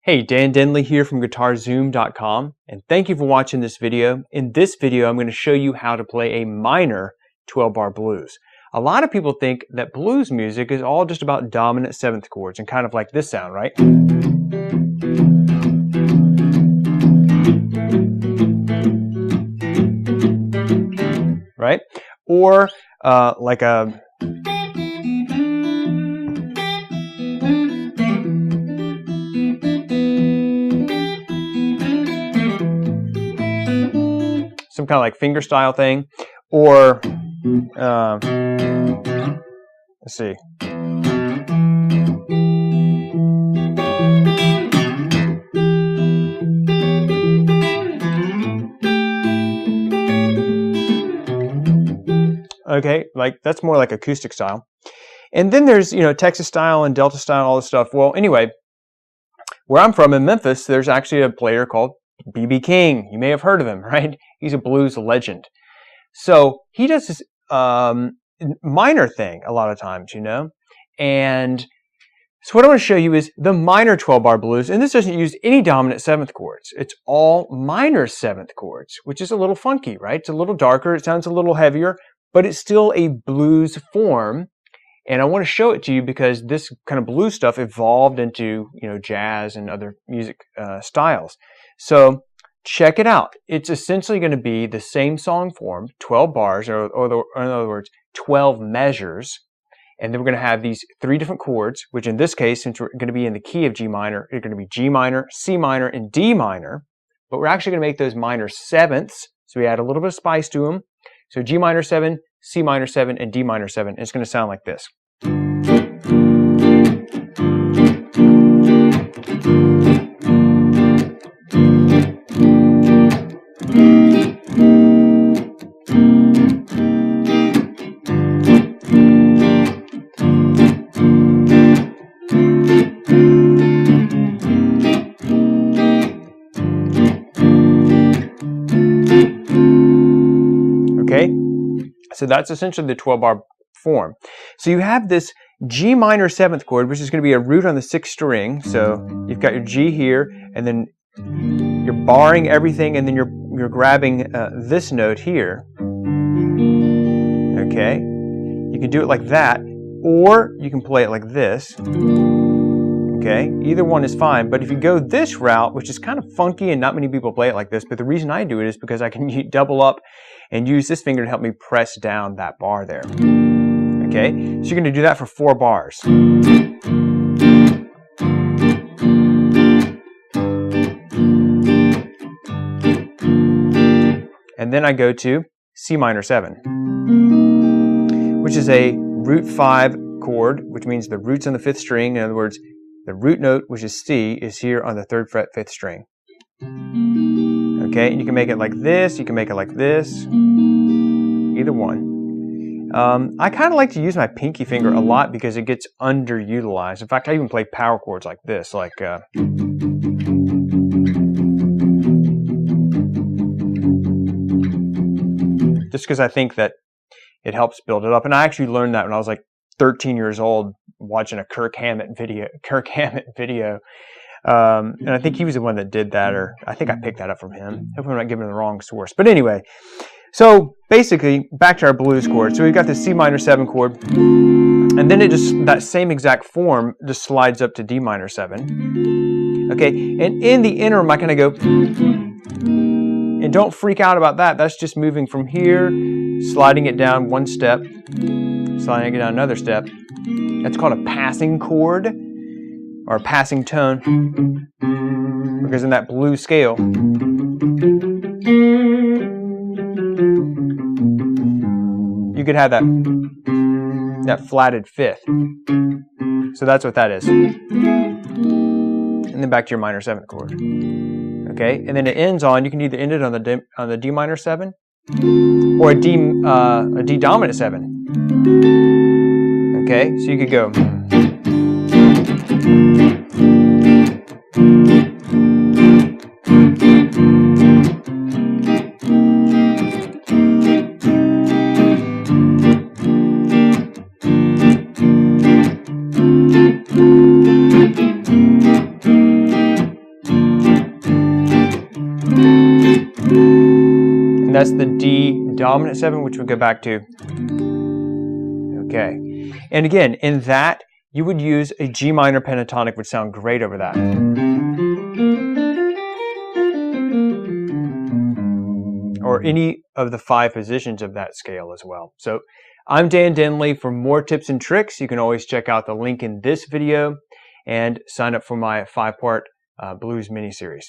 Hey, Dan Denley here from GuitarZoom.com, and thank you for watching this video. In this video, I'm going to show you how to play a minor 12-bar blues. A lot of people think that blues music is all just about dominant seventh chords and kind of like this sound, right? Right? Or like a some kind of like finger style thing, or let's see. Okay, like that's more like acoustic style. And then there's, Texas style and Delta style, all this stuff. Well, anyway, where I'm from in Memphis, there's actually a player called B.B. King. You may have heard of him, right? He's a blues legend. So he does this minor thing a lot of times, And so what I want to show you is the minor 12-bar blues. And this doesn't use any dominant seventh chords. It's all minor seventh chords, which is a little funky, right? It's a little darker. It sounds a little heavier, but it's still a blues form. And I want to show it to you because this kind of blues stuff evolved into, jazz and other music styles. So check it out. It's essentially going to be the same song form, 12 bars, or in other words, 12 measures. And then we're going to have these three different chords, which in this case, since we're going to be in the key of G minor, it's going to be G minor, C minor, and D minor. But we're actually going to make those minor sevenths. So we add a little bit of spice to them. So G minor 7, C minor 7, and D minor 7. It's going to sound like this. Okay, so that's essentially the 12-bar form. So you have this G minor seventh chord, which is going to be a root on the sixth string. So you've got your G here, and then you're barring everything, and then you're grabbing this note here. Okay, you can do it like that, or you can play it like this. Okay, either one is fine, but if you go this route, which is kind of funky and not many people play it like this, but the reason I do it is because I can double up and use this finger to help me press down that bar there. Okay, so you're going to do that for 4 bars. And then I go to C minor 7, which is a root 5 chord, which means the root's on the 5th string. In other words, the root note, which is C, is here on the 3rd fret, 5th string. Okay, and you can make it like this, you can make it like this, either one. I kind of like to use my pinky finger a lot because it gets underutilized. In fact, I even play power chords like this, like just because I think that it helps build it up. And I actually learned that when I was like 13 years old, watching a Kirk Hammett video. And I think he was the one that did that, or I think I picked that up from him. Hopefully I'm not giving the wrong source. But anyway, so basically, back to our blues chord. So we've got the C minor 7 chord, and then it just, that same exact form just slides up to D minor 7. Okay, and in the interim, I kind of go, and don't freak out about that. That's just moving from here, sliding it down one step, sliding it down another step. That's called a passing chord, or a passing tone, because in that blues scale, you could have that flatted 5th. So that's what that is. And then back to your minor 7th chord. Okay, and then it ends on, you can either end it on the D minor 7 or a D dominant 7. Okay, so you could go. That's the D dominant 7, which we'll go back to. Okay. And again, in that, you would use a G minor pentatonic, would sound great over that. Or any of the 5 positions of that scale as well. So I'm Dan Denley. For more tips and tricks, you can always check out the link in this video and sign up for my 5-part blues mini-series.